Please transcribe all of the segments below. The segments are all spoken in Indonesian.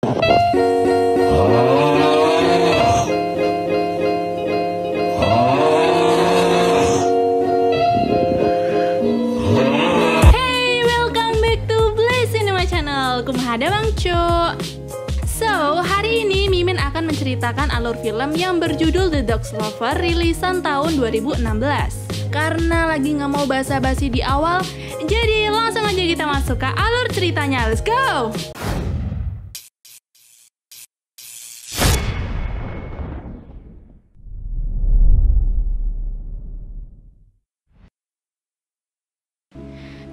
Hey, welcome back to Play Cinema Channel. Kumaha Bang Cu. So, hari ini Mimin akan menceritakan alur film yang berjudul The Dog Lover rilisan tahun 2016. Karena lagi nggak mau basa-basi di awal, jadi langsung aja kita masuk ke alur ceritanya. Let's go!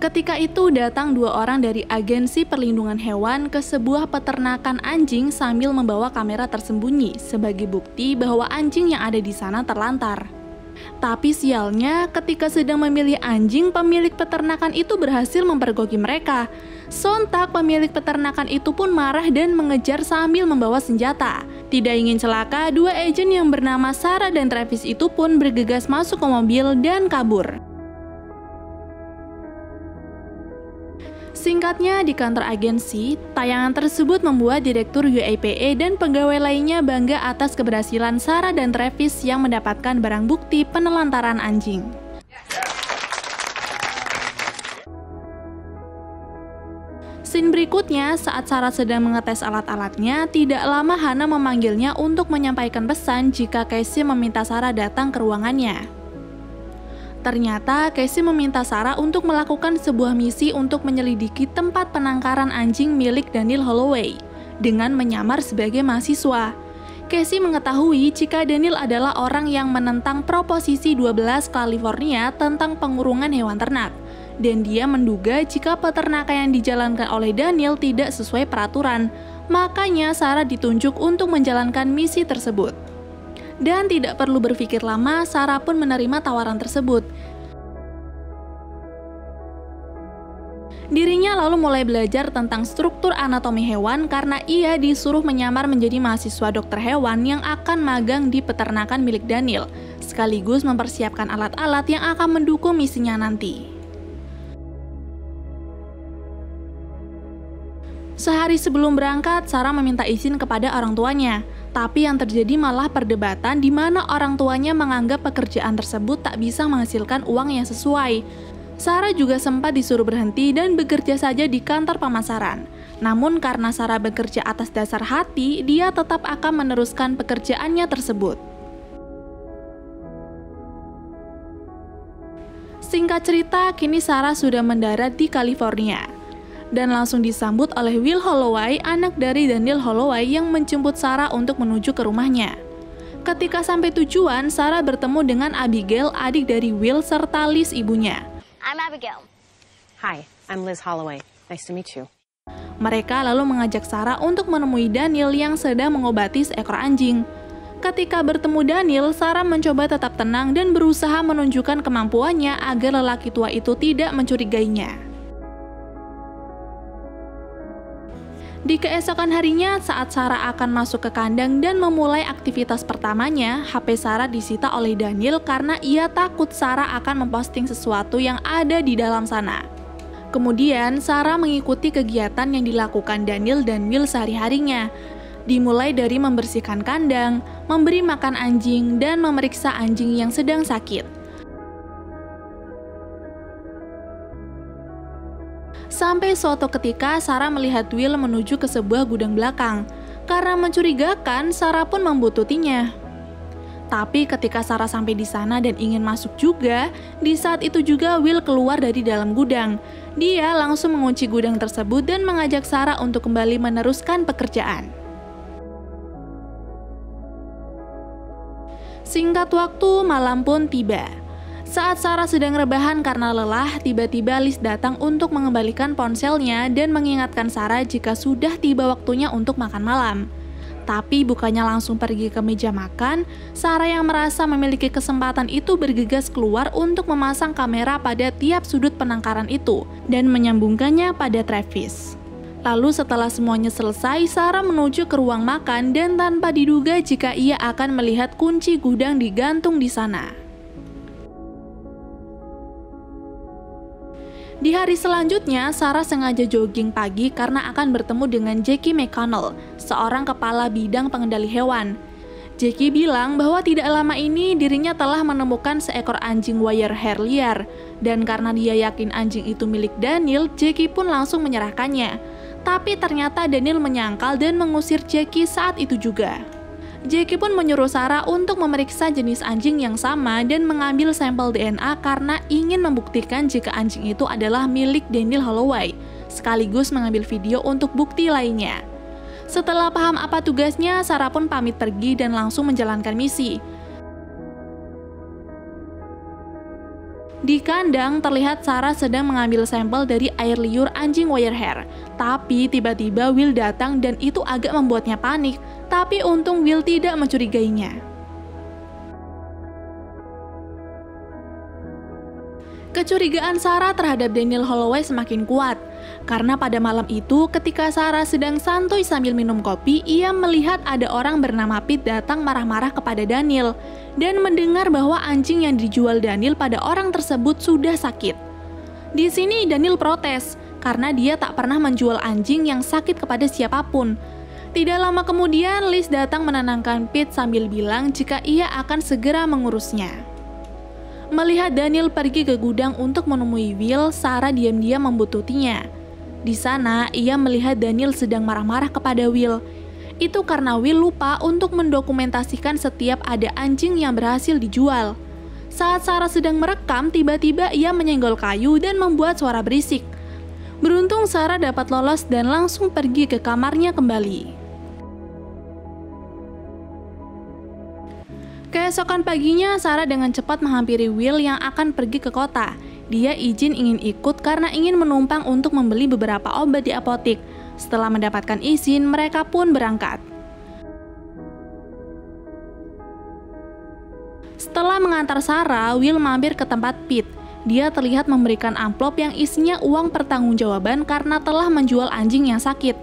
Ketika itu datang dua orang dari agensi perlindungan hewan ke sebuah peternakan anjing sambil membawa kamera tersembunyi sebagai bukti bahwa anjing yang ada di sana terlantar. Tapi sialnya, ketika sedang memilih anjing, pemilik peternakan itu berhasil mempergoki mereka. Sontak pemilik peternakan itu pun marah dan mengejar sambil membawa senjata. Tidak ingin celaka, dua agen yang bernama Sarah dan Travis itu pun bergegas masuk ke mobil dan kabur. Singkatnya, di kantor agensi, tayangan tersebut membuat Direktur UAPA dan pegawai lainnya bangga atas keberhasilan Sarah dan Travis yang mendapatkan barang bukti penelantaran anjing. Scene berikutnya, saat Sarah sedang mengetes alat-alatnya, tidak lama Hana memanggilnya untuk menyampaikan pesan jika Casey meminta Sarah datang ke ruangannya. Ternyata Casey meminta Sarah untuk melakukan sebuah misi untuk menyelidiki tempat penangkaran anjing milik Daniel Holloway dengan menyamar sebagai mahasiswa. Casey mengetahui jika Daniel adalah orang yang menentang Proposisi 12 California tentang pengurungan hewan ternak, dan dia menduga jika peternakan yang dijalankan oleh Daniel tidak sesuai peraturan. Makanya Sarah ditunjuk untuk menjalankan misi tersebut. Dan tidak perlu berpikir lama, Sarah pun menerima tawaran tersebut. Dirinya lalu mulai belajar tentang struktur anatomi hewan karena ia disuruh menyamar menjadi mahasiswa dokter hewan yang akan magang di peternakan milik Daniel, sekaligus mempersiapkan alat-alat yang akan mendukung misinya nanti. Sehari sebelum berangkat, Sarah meminta izin kepada orang tuanya. Tapi yang terjadi malah perdebatan di mana orang tuanya menganggap pekerjaan tersebut tak bisa menghasilkan uang yang sesuai. Sarah juga sempat disuruh berhenti dan bekerja saja di kantor pemasaran. Namun karena Sarah bekerja atas dasar hati, dia tetap akan meneruskan pekerjaannya tersebut. Singkat cerita, kini Sarah sudah mendarat di California dan langsung disambut oleh Will Holloway, anak dari Daniel Holloway yang menjemput Sarah untuk menuju ke rumahnya. Ketika sampai tujuan, Sarah bertemu dengan Abigail, adik dari Will, serta Liz, ibunya. I'm Abigail. Hi, I'm Liz Holloway. Nice to meet you. Mereka lalu mengajak Sarah untuk menemui Daniel yang sedang mengobati seekor anjing. Ketika bertemu Daniel, Sarah mencoba tetap tenang dan berusaha menunjukkan kemampuannya agar lelaki tua itu tidak mencurigainya. Di keesokan harinya, saat Sarah akan masuk ke kandang dan memulai aktivitas pertamanya, HP Sarah disita oleh Daniel karena ia takut Sarah akan memposting sesuatu yang ada di dalam sana. Kemudian, Sarah mengikuti kegiatan yang dilakukan Daniel dan Will sehari-harinya. Dimulai dari membersihkan kandang, memberi makan anjing, dan memeriksa anjing yang sedang sakit. Sampai suatu ketika Sarah melihat Will menuju ke sebuah gudang belakang. Karena mencurigakan, Sarah pun membututinya. Tapi ketika Sarah sampai di sana dan ingin masuk juga, di saat itu juga Will keluar dari dalam gudang. Dia langsung mengunci gudang tersebut dan mengajak Sarah untuk kembali meneruskan pekerjaan. Singkat waktu, malam pun tiba. Saat Sarah sedang rebahan karena lelah, tiba-tiba Liz datang untuk mengembalikan ponselnya dan mengingatkan Sarah jika sudah tiba waktunya untuk makan malam. Tapi bukannya langsung pergi ke meja makan, Sarah yang merasa memiliki kesempatan itu bergegas keluar untuk memasang kamera pada tiap sudut penangkaran itu dan menyambungkannya pada Travis. Lalu setelah semuanya selesai, Sarah menuju ke ruang makan dan tanpa diduga jika ia akan melihat kunci gudang digantung di sana. Di hari selanjutnya, Sarah sengaja jogging pagi karena akan bertemu dengan Jackie McConnell, seorang kepala bidang pengendali hewan. Jackie bilang bahwa tidak lama ini dirinya telah menemukan seekor anjing wire hair liar, dan karena dia yakin anjing itu milik Daniel, Jackie pun langsung menyerahkannya. Tapi ternyata Daniel menyangkal dan mengusir Jackie saat itu juga. Jackie pun menyuruh Sarah untuk memeriksa jenis anjing yang sama dan mengambil sampel DNA karena ingin membuktikan jika anjing itu adalah milik Daniel Holloway, sekaligus mengambil video untuk bukti lainnya. Setelah paham apa tugasnya, Sarah pun pamit pergi dan langsung menjalankan misi. Di kandang, terlihat Sarah sedang mengambil sampel dari air liur anjing wire hair. Tapi tiba-tiba Will datang dan itu agak membuatnya panik. Tapi untung Will tidak mencurigainya. Kecurigaan Sarah terhadap Daniel Holloway semakin kuat. Karena pada malam itu, ketika Sarah sedang santuy sambil minum kopi, ia melihat ada orang bernama Pete datang marah-marah kepada Daniel dan mendengar bahwa anjing yang dijual Daniel pada orang tersebut sudah sakit. Di sini Daniel protes karena dia tak pernah menjual anjing yang sakit kepada siapapun. Tidak lama kemudian, Liz datang menenangkan Pete sambil bilang jika ia akan segera mengurusnya. Melihat Daniel pergi ke gudang untuk menemui Will, Sarah diam-diam membuntuti-nya. Di sana, ia melihat Daniel sedang marah-marah kepada Will. Itu karena Will lupa untuk mendokumentasikan setiap ada anjing yang berhasil dijual. Saat Sarah sedang merekam, tiba-tiba ia menyenggol kayu dan membuat suara berisik. Beruntung Sarah dapat lolos dan langsung pergi ke kamarnya kembali. Keesokan paginya, Sarah dengan cepat menghampiri Will yang akan pergi ke kota. Dia ingin ikut karena ingin menumpang untuk membeli beberapa obat di apotik. Setelah mendapatkan izin, mereka pun berangkat. Setelah mengantar Sarah, Will mampir ke tempat Pete. Dia terlihat memberikan amplop yang isinya uang pertanggungjawaban karena telah menjual anjing yang sakit.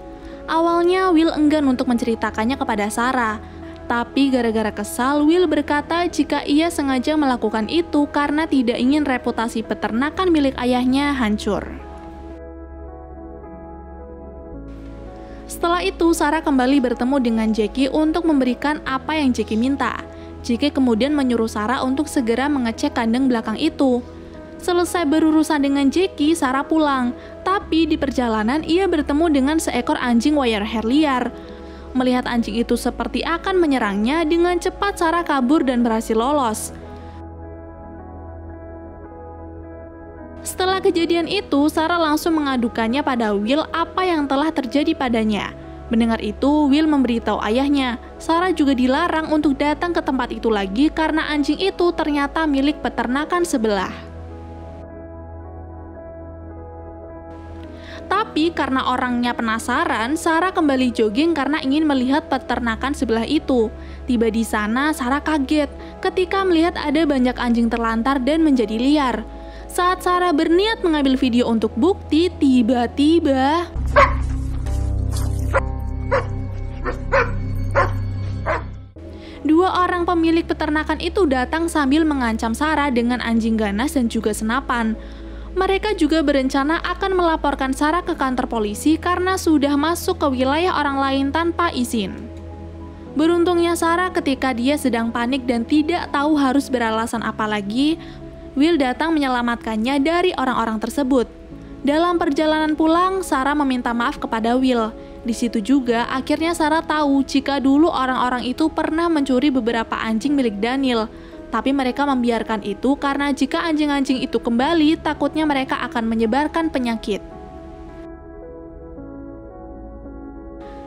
Awalnya, Will enggan untuk menceritakannya kepada Sarah. Tapi gara-gara kesal, Will berkata jika ia sengaja melakukan itu karena tidak ingin reputasi peternakan milik ayahnya hancur. Setelah itu, Sarah kembali bertemu dengan Jackie untuk memberikan apa yang Jackie minta. Jackie kemudian menyuruh Sarah untuk segera mengecek kandang belakang itu. Selesai berurusan dengan Jackie, Sarah pulang. Tapi di perjalanan, ia bertemu dengan seekor anjing wire hair liar. Melihat anjing itu seperti akan menyerangnya, dengan cepat Sarah kabur dan berhasil lolos. Setelah kejadian itu, Sarah langsung mengadukannya pada Will apa yang telah terjadi padanya. Mendengar itu, Will memberitahu ayahnya. Sarah juga dilarang untuk datang ke tempat itu lagi karena anjing itu ternyata milik peternakan sebelah. Tapi karena orangnya penasaran, Sarah kembali jogging karena ingin melihat peternakan sebelah itu. Tiba di sana, Sarah kaget ketika melihat ada banyak anjing terlantar dan menjadi liar. Saat Sarah berniat mengambil video untuk bukti, tiba-tiba dua orang pemilik peternakan itu datang sambil mengancam Sarah dengan anjing ganas dan juga senapan. Mereka juga berencana akan melaporkan Sarah ke kantor polisi karena sudah masuk ke wilayah orang lain tanpa izin. Beruntungnya Sarah ketika dia sedang panik dan tidak tahu harus beralasan apa lagi, Will datang menyelamatkannya dari orang-orang tersebut. Dalam perjalanan pulang, Sarah meminta maaf kepada Will. Di situ juga akhirnya Sarah tahu jika dulu orang-orang itu pernah mencuri beberapa anjing milik Daniel. Tapi mereka membiarkan itu karena jika anjing-anjing itu kembali, takutnya mereka akan menyebarkan penyakit.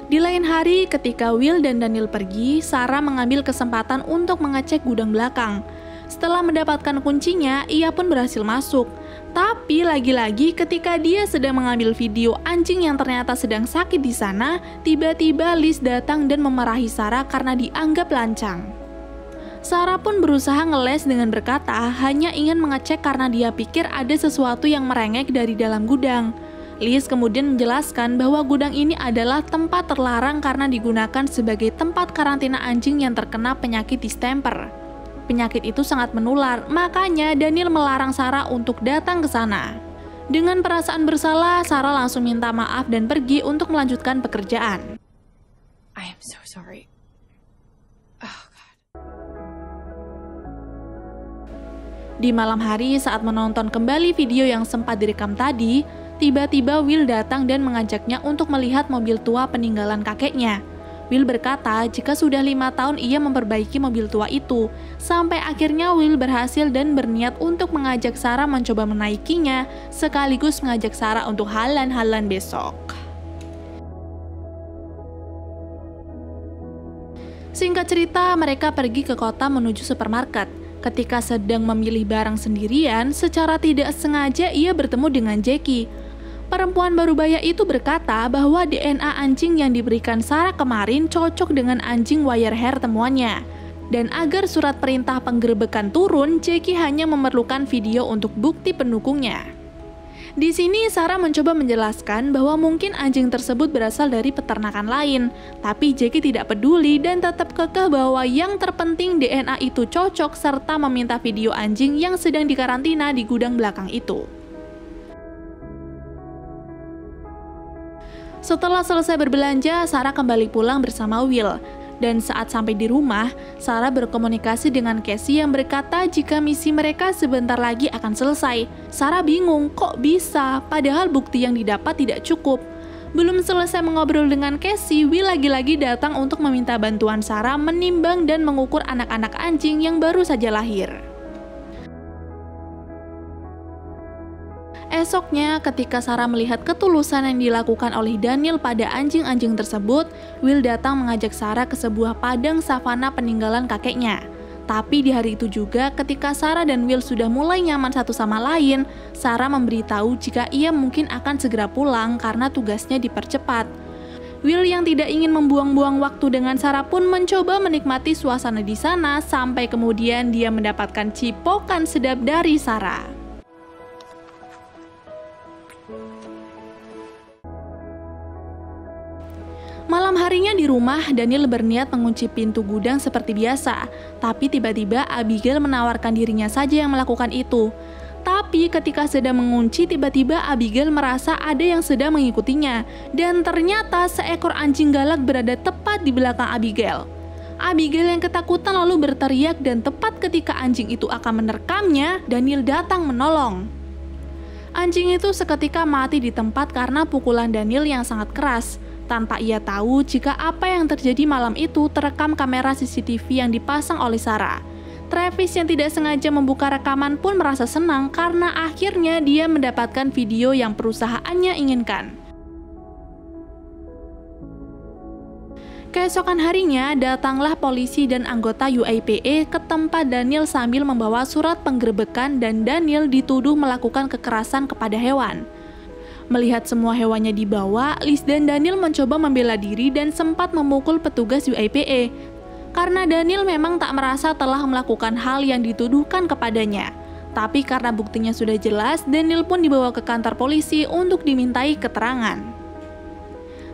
Di lain hari, ketika Will dan Daniel pergi, Sarah mengambil kesempatan untuk mengecek gudang belakang. Setelah mendapatkan kuncinya, ia pun berhasil masuk. Tapi lagi-lagi ketika dia sedang mengambil video anjing yang ternyata sedang sakit di sana, tiba-tiba Liz datang dan memarahi Sarah karena dianggap lancang. Sarah pun berusaha ngeles dengan berkata hanya ingin mengecek karena dia pikir ada sesuatu yang merengek dari dalam gudang. Liz kemudian menjelaskan bahwa gudang ini adalah tempat terlarang karena digunakan sebagai tempat karantina anjing yang terkena penyakit distemper. Penyakit itu sangat menular, makanya Daniel melarang Sarah untuk datang ke sana. Dengan perasaan bersalah, Sarah langsung minta maaf dan pergi untuk melanjutkan pekerjaan. I am so sorry. Oh, God. Di malam hari saat menonton kembali video yang sempat direkam tadi, tiba-tiba Will datang dan mengajaknya untuk melihat mobil tua peninggalan kakeknya. Will berkata jika sudah 5 tahun ia memperbaiki mobil tua itu, sampai akhirnya Will berhasil dan berniat untuk mengajak Sarah mencoba menaikinya, sekaligus mengajak Sarah untuk halan-halan besok. Singkat cerita, mereka pergi ke kota menuju supermarket. Ketika sedang memilih barang sendirian, secara tidak sengaja ia bertemu dengan Jackie. Perempuan Barubaya itu berkata bahwa DNA anjing yang diberikan Sarah kemarin cocok dengan anjing wirehair temuannya. Dan agar surat perintah penggerebekan turun, Jackie hanya memerlukan video untuk bukti pendukungnya. Di sini Sarah mencoba menjelaskan bahwa mungkin anjing tersebut berasal dari peternakan lain, tapi Jackie tidak peduli dan tetap kekeh bahwa yang terpenting DNA itu cocok serta meminta video anjing yang sedang dikarantina di gudang belakang itu. Setelah selesai berbelanja, Sarah kembali pulang bersama Will. Dan saat sampai di rumah, Sarah berkomunikasi dengan Casey yang berkata jika misi mereka sebentar lagi akan selesai. Sarah bingung, kok bisa? Padahal bukti yang didapat tidak cukup. Belum selesai mengobrol dengan Casey, Will lagi-lagi datang untuk meminta bantuan Sarah menimbang dan mengukur anak-anak anjing yang baru saja lahir. Esoknya, ketika Sarah melihat ketulusan yang dilakukan oleh Daniel pada anjing-anjing tersebut, Will datang mengajak Sarah ke sebuah padang savana peninggalan kakeknya. Tapi di hari itu juga, ketika Sarah dan Will sudah mulai nyaman satu sama lain, Sarah memberitahu jika ia mungkin akan segera pulang karena tugasnya dipercepat. Will yang tidak ingin membuang-buang waktu dengan Sarah pun mencoba menikmati suasana di sana sampai kemudian dia mendapatkan cipokan sedap dari Sarah. Malam harinya di rumah, Daniel berniat mengunci pintu gudang seperti biasa. Tapi tiba-tiba Abigail menawarkan dirinya saja yang melakukan itu. Tapi ketika sedang mengunci, tiba-tiba Abigail merasa ada yang sedang mengikutinya. Dan ternyata seekor anjing galak berada tepat di belakang Abigail. Abigail yang ketakutan lalu berteriak dan tepat ketika anjing itu akan menerkamnya, Daniel datang menolong. Anjing itu seketika mati di tempat karena pukulan Daniel yang sangat keras. Tanpa ia tahu jika apa yang terjadi malam itu terekam kamera CCTV yang dipasang oleh Sarah. Travis yang tidak sengaja membuka rekaman pun merasa senang karena akhirnya dia mendapatkan video yang perusahaannya inginkan. Keesokan harinya, datanglah polisi dan anggota UAPA ke tempat Daniel sambil membawa surat penggerebekan dan Daniel dituduh melakukan kekerasan kepada hewan. Melihat semua hewannya dibawa, Liz dan Daniel mencoba membela diri dan sempat memukul petugas UAPA. Karena Daniel memang tak merasa telah melakukan hal yang dituduhkan kepadanya. Tapi karena buktinya sudah jelas, Daniel pun dibawa ke kantor polisi untuk dimintai keterangan.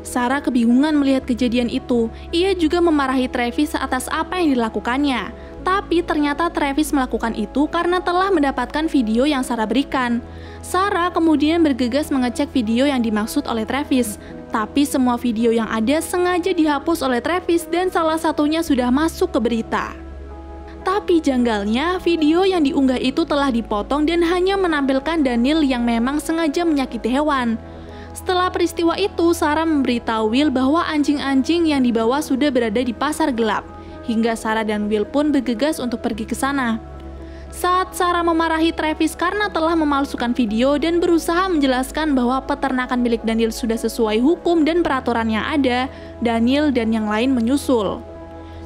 Sarah kebingungan melihat kejadian itu. Ia juga memarahi Travis atas apa yang dilakukannya. Tapi ternyata Travis melakukan itu karena telah mendapatkan video yang Sarah berikan. Sarah kemudian bergegas mengecek video yang dimaksud oleh Travis. Tapi semua video yang ada sengaja dihapus oleh Travis dan salah satunya sudah masuk ke berita. Tapi janggalnya, video yang diunggah itu telah dipotong dan hanya menampilkan Daniel yang memang sengaja menyakiti hewan. Setelah peristiwa itu, Sarah memberitahu Will bahwa anjing-anjing yang dibawa sudah berada di pasar gelap. Hingga Sarah dan Will pun bergegas untuk pergi ke sana. Saat Sarah memarahi Travis karena telah memalsukan video dan berusaha menjelaskan bahwa peternakan milik Daniel sudah sesuai hukum dan peraturan yang ada, Daniel dan yang lain menyusul.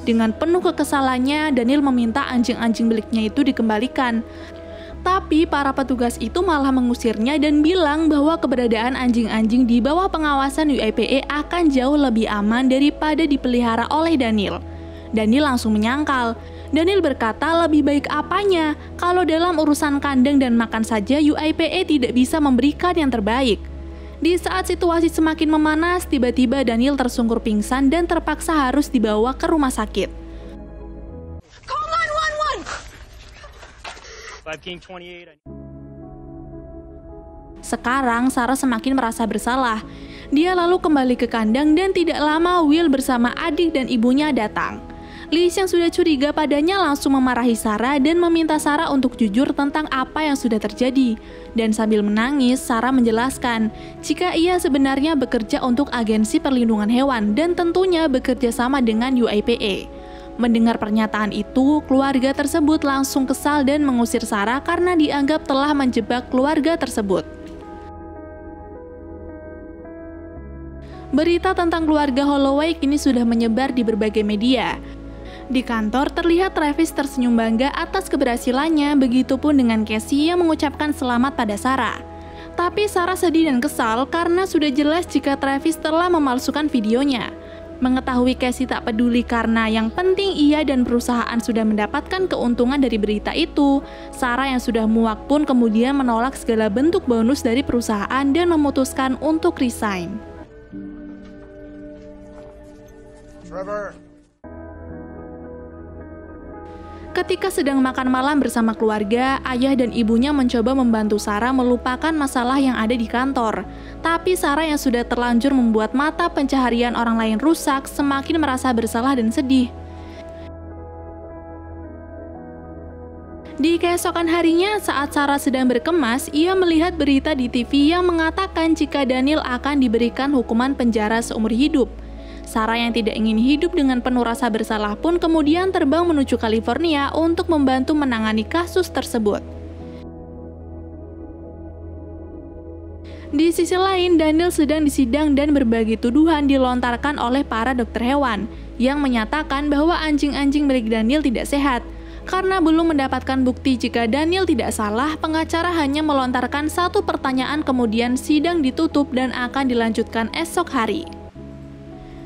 Dengan penuh kekesalannya, Daniel meminta anjing-anjing miliknya itu dikembalikan. Tapi para petugas itu malah mengusirnya dan bilang bahwa keberadaan anjing-anjing di bawah pengawasan UAPA akan jauh lebih aman daripada dipelihara oleh Daniel. Daniel langsung menyangkal. Daniel berkata lebih baik apanya, kalau dalam urusan kandang dan makan saja UAPA tidak bisa memberikan yang terbaik. Di saat situasi semakin memanas, tiba-tiba Daniel tersungkur pingsan dan terpaksa harus dibawa ke rumah sakit. Call 911! 5 King 28. Sekarang Sarah semakin merasa bersalah. Dia lalu kembali ke kandang dan tidak lama Will bersama adik dan ibunya datang. Liz yang sudah curiga padanya langsung memarahi Sarah dan meminta Sarah untuk jujur tentang apa yang sudah terjadi. Dan sambil menangis, Sarah menjelaskan jika ia sebenarnya bekerja untuk Agensi Perlindungan Hewan dan tentunya bekerja sama dengan UAPA. Mendengar pernyataan itu, keluarga tersebut langsung kesal dan mengusir Sarah karena dianggap telah menjebak keluarga tersebut. Berita tentang keluarga Holloway kini sudah menyebar di berbagai media. Di kantor terlihat Travis tersenyum bangga atas keberhasilannya, begitupun dengan Casey yang mengucapkan selamat pada Sarah. Tapi Sarah sedih dan kesal karena sudah jelas jika Travis telah memalsukan videonya. Mengetahui Casey tak peduli karena yang penting ia dan perusahaan sudah mendapatkan keuntungan dari berita itu, Sarah yang sudah muak pun kemudian menolak segala bentuk bonus dari perusahaan dan memutuskan untuk resign. Trevor. Ketika sedang makan malam bersama keluarga, ayah dan ibunya mencoba membantu Sarah melupakan masalah yang ada di kantor. Tapi Sarah yang sudah terlanjur membuat mata pencaharian orang lain rusak semakin merasa bersalah dan sedih. Di keesokan harinya, saat Sarah sedang berkemas, ia melihat berita di TV yang mengatakan jika Daniel akan diberikan hukuman penjara seumur hidup. Sarah yang tidak ingin hidup dengan penuh rasa bersalah pun kemudian terbang menuju California untuk membantu menangani kasus tersebut. Di sisi lain, Daniel sedang disidang dan berbagai tuduhan dilontarkan oleh para dokter hewan yang menyatakan bahwa anjing-anjing milik Daniel tidak sehat. Karena belum mendapatkan bukti jika Daniel tidak salah, pengacara hanya melontarkan satu pertanyaan kemudian sidang ditutup dan akan dilanjutkan esok hari.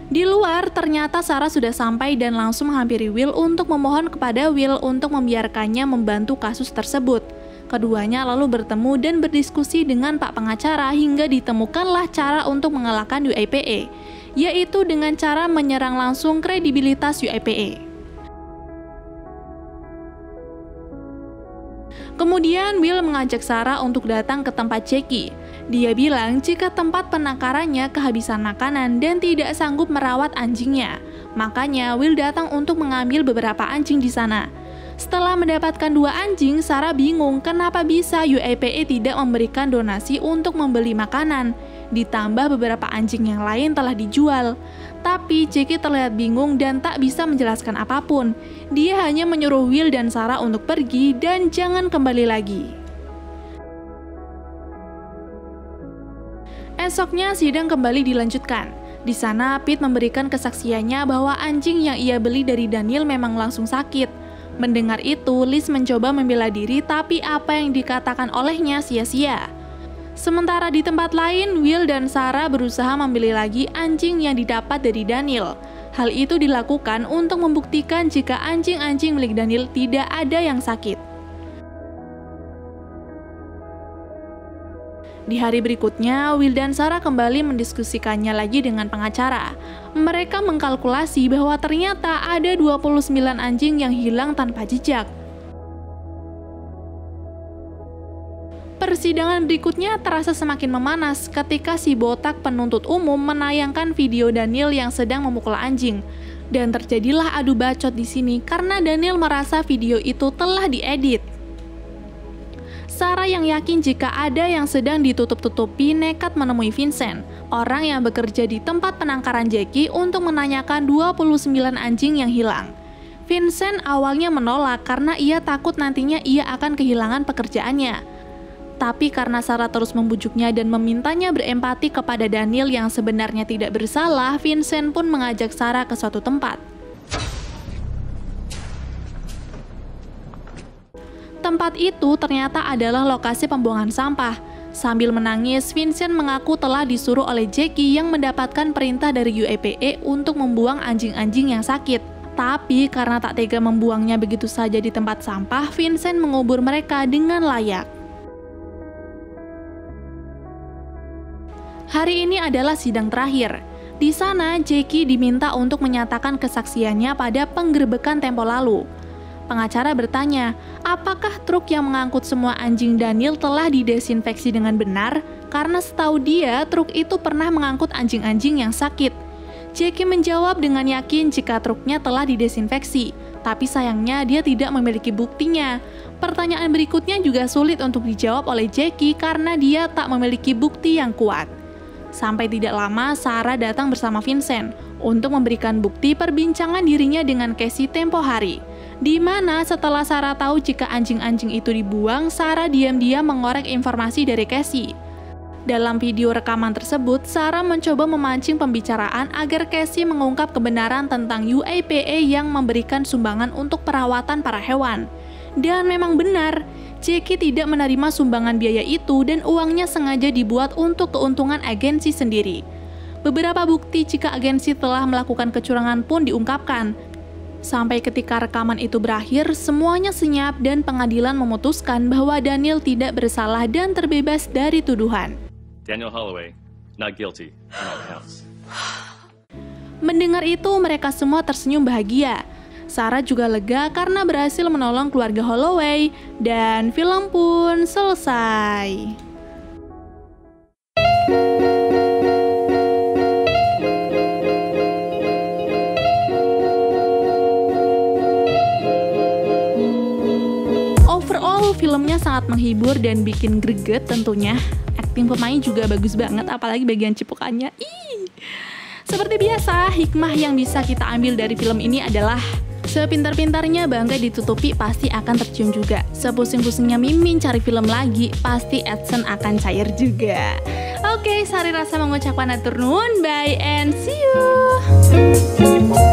Di luar, ternyata Sarah sudah sampai dan langsung menghampiri Will untuk memohon kepada Will untuk membiarkannya membantu kasus tersebut. Keduanya lalu bertemu dan berdiskusi dengan Pak Pengacara hingga ditemukanlah cara untuk mengalahkan UAPA, yaitu dengan cara menyerang langsung kredibilitas UAPA. Kemudian Will mengajak Sarah untuk datang ke tempat Jackie. Dia bilang jika tempat penangkarannya kehabisan makanan dan tidak sanggup merawat anjingnya. Makanya Will datang untuk mengambil beberapa anjing di sana. Setelah mendapatkan 2 anjing, Sarah bingung kenapa bisa UAPA tidak memberikan donasi untuk membeli makanan. Ditambah beberapa anjing yang lain telah dijual. Tapi Jackie terlihat bingung dan tak bisa menjelaskan apapun. Dia hanya menyuruh Will dan Sarah untuk pergi dan jangan kembali lagi. Esoknya sidang kembali dilanjutkan. Di sana Pete memberikan kesaksiannya bahwa anjing yang ia beli dari Daniel memang langsung sakit. Mendengar itu, Liz mencoba membela diri tapi apa yang dikatakan olehnya sia-sia. Sementara di tempat lain, Will dan Sarah berusaha membeli lagi anjing yang didapat dari Daniel. Hal itu dilakukan untuk membuktikan jika anjing-anjing milik Daniel tidak ada yang sakit. Di hari berikutnya, Will dan Sarah kembali mendiskusikannya lagi dengan pengacara. Mereka mengkalkulasi bahwa ternyata ada 29 anjing yang hilang tanpa jejak. Persidangan berikutnya terasa semakin memanas ketika si botak penuntut umum menayangkan video Daniel yang sedang memukul anjing. Dan terjadilah adu bacot di sini karena Daniel merasa video itu telah diedit. Sarah yang yakin jika ada yang sedang ditutup-tutupi nekat menemui Vincent, orang yang bekerja di tempat penangkaran Jackie untuk menanyakan 29 anjing yang hilang. Vincent awalnya menolak karena ia takut nantinya ia akan kehilangan pekerjaannya. Tapi karena Sarah terus membujuknya dan memintanya berempati kepada Daniel yang sebenarnya tidak bersalah, Vincent pun mengajak Sarah ke suatu tempat. Tempat itu ternyata adalah lokasi pembuangan sampah. Sambil menangis, Vincent mengaku telah disuruh oleh Jackie yang mendapatkan perintah dari UAPA untuk membuang anjing-anjing yang sakit. Tapi karena tak tega membuangnya begitu saja di tempat sampah, Vincent mengubur mereka dengan layak. Hari ini adalah sidang terakhir. Di sana, Jackie diminta untuk menyatakan kesaksiannya pada penggerebekan tempo lalu. Pengacara bertanya, apakah truk yang mengangkut semua anjing Daniel telah didesinfeksi dengan benar? karena setahu dia truk itu pernah mengangkut anjing-anjing yang sakit. Jackie menjawab dengan yakin jika truknya telah didesinfeksi, tapi sayangnya dia tidak memiliki buktinya. Pertanyaan berikutnya juga sulit untuk dijawab oleh Jackie karena dia tak memiliki bukti yang kuat. Sampai tidak lama, Sarah datang bersama Vincent untuk memberikan bukti perbincangan dirinya dengan Casey tempo hari. Di mana setelah Sarah tahu jika anjing-anjing itu dibuang, Sarah diam-diam mengorek informasi dari Casey. Dalam video rekaman tersebut, Sarah mencoba memancing pembicaraan agar Casey mengungkap kebenaran tentang UAPA yang memberikan sumbangan untuk perawatan para hewan. Dan memang benar, Jackie tidak menerima sumbangan biaya itu dan uangnya sengaja dibuat untuk keuntungan agensi sendiri. Beberapa bukti jika agensi telah melakukan kecurangan pun diungkapkan. Sampai ketika rekaman itu berakhir, semuanya senyap dan pengadilan memutuskan bahwa Daniel tidak bersalah dan terbebas dari tuduhan. Daniel Holloway, not guilty on all counts. Mendengar itu, mereka semua tersenyum bahagia. Sarah juga lega karena berhasil menolong keluarga Holloway, dan film pun selesai. Overall, filmnya sangat menghibur dan bikin greget tentunya. Akting pemain juga bagus banget, apalagi bagian cipukannya. Seperti biasa, hikmah yang bisa kita ambil dari film ini adalah sepintar-pintarnya bangga ditutupi pasti akan tercium juga. Sepusing-pusingnya Mimin cari film lagi, pasti AdSense akan cair juga. Oke, Sari Rasa mengucapkan atur nuhun, bye and see you.